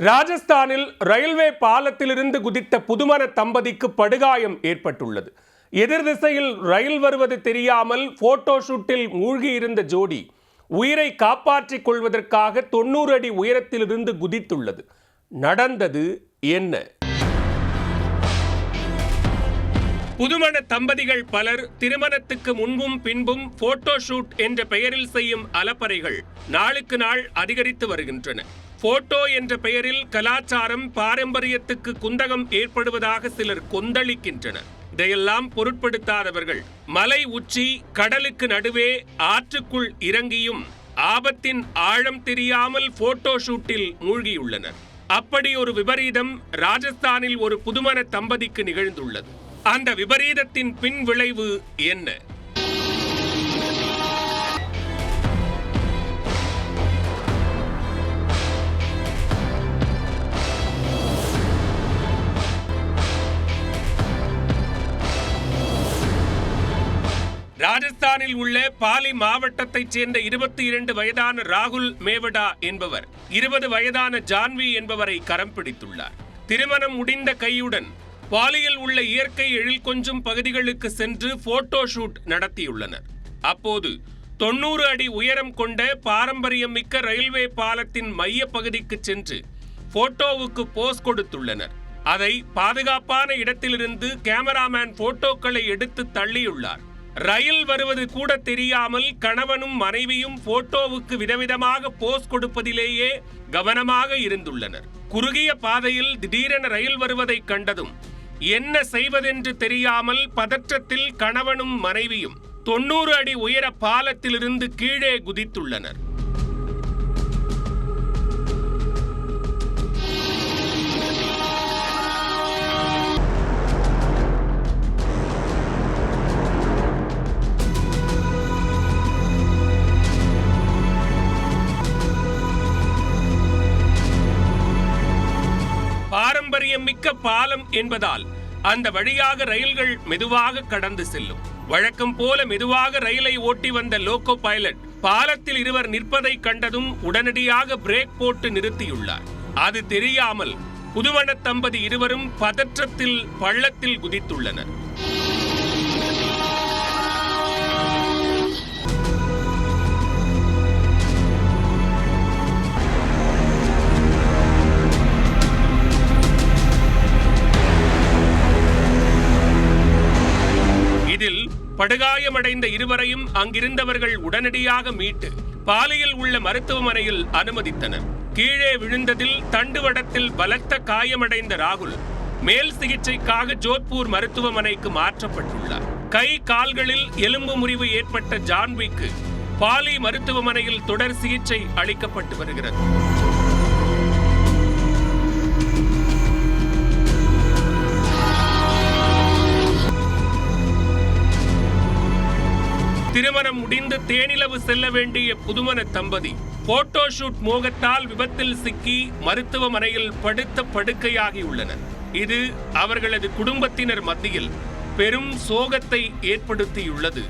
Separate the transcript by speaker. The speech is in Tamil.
Speaker 1: ராஜஸ்தானில் ரயில்வே பாலத்திலிருந்து குதித்த புதுமண தம்பதிக்கு படுகாயம் ஏற்பட்டுள்ளது. எதிர் திசையில் ரயில் வருவது தெரியாமல் போட்டோ ஷூட்டில் மூழ்கியிருந்த ஜோடி உயிரை காப்பாற்றிக் கொள்வதற்காக 90 அடி உயரத்திலிருந்து குதித்துள்ளது. நடந்தது என்ன? புதுமண தம்பதிகள் பலர் திருமணத்துக்கு முன்பும் பின்பும் போட்டோ ஷூட் என்ற பெயரில் செய்யும் அலப்பறைகள் நாளுக்கு நாள் அதிகரித்து வருகின்றன. போட்டோ என்ற பெயரில் கலாச்சாரம் பாரம்பரியத்துக்கு குந்தகம் ஏற்படுவதாக சிலர் கொந்தளிக்கின்றனர். இதையெல்லாம் பொருட்படுத்தாதவர்கள் மலை உச்சி, கடலுக்கு நடுவே, ஆற்றுக்குள் இறங்கியும் ஆபத்தின் ஆழம் தெரியாமல் போட்டோ ஷூட்டில் மூழ்கியுள்ளனர். அப்படி ஒரு விபரீதம் ராஜஸ்தானில் ஒரு புதுமண தம்பதிக்கு நிகழ்ந்துள்ளது. அந்த விபரீதத்தின் பின் விளைவு என்ன? ராஜஸ்தானில் உள்ள பாலி மாவட்டத்தைச் சேர்ந்த 22 வயதான ராகுல் மேவடா என்பவர் 20 வயதான ஜான்வி என்பவரை கரம் பிடித்துள்ளார். திருமணம் முடிந்த கையுடன் பாலியில் உள்ள இயற்கை எழில் கொஞ்சும் பகுதிகளுக்கு சென்று போட்டோ ஷூட் நடத்தியுள்ளனர். அப்போது 90 அடி உயரம் கொண்ட பாரம்பரியம் மிக்க ரயில்வே பாலத்தின் மைய பகுதிக்கு சென்று போட்டோவுக்கு போஸ் கொடுத்துள்ளனர். அதை பாதுகாப்பான இடத்திலிருந்து கேமராமேன் போட்டோக்களை எடுத்து தள்ளியுள்ளார். ரயில் வருவது கூட தெரியாமல் கணவனும் மனைவியும் போட்டோவுக்கு விதவிதமாக போஸ் கொடுப்பதிலேயே கவனமாக இருந்துள்ளனர். குறுகிய பாதையில் திடீரென ரயில் வருவதை கண்டதும் என்ன செய்வதென்று தெரியாமல் பதற்றத்தில் கணவனும் மனைவியும் 90 அடி உயர பாலத்திலிருந்து கீழே குதித்துள்ளனர். பாரம்பரியம் மிக்க பாலம் என்பதால் அந்த வழியாக ரயில்கள் மெதுவாக கடந்து செல்லும். வழக்கம் போல மெதுவாக ரயிலை ஓட்டி வந்த லோகோ பைலட் பாலத்தில் இருவர் நிற்பதை கண்டதும் உடனடியாக பிரேக் போட்டு நிறுத்தியுள்ளார். அது தெரியாமல் புதுமண தம்பதி இருவரும் பதற்றத்தில் பள்ளத்தில் குதித்துள்ளனர். இதில் படுகாயமடைந்த இருவரையும் அங்கிருந்தவர்கள் உடனடியாக மீட்டு பாலியில் உள்ள மருத்துவமனையில் அனுமதித்தனர். கீழே விழுந்ததில் தண்டுவடத்தில் பலத்த காயமடைந்த ராகுல் மேல் சிகிச்சைக்காக ஜோத்பூர் மருத்துவமனைக்கு மாற்றப்பட்டுள்ளார். கை கால்களில் எலும்பு முறிவு ஏற்பட்ட ஜான்விக்கு பாலி மருத்துவமனையில் தொடர் சிகிச்சை அளிக்கப்பட்டு வருகிறது. திருமணம் முடிந்து தேனிலவு செல்ல வேண்டிய புதுமண தம்பதி போட்டோ ஷூட் மோகத்தால் விபத்தில் சிக்கி மருத்துவமனையில் படுத்த படுக்கையாகியுள்ளனர். இது அவர்களது குடும்பத்தினர் மத்தியில் பெரும் சோகத்தை ஏற்படுத்தியுள்ளது.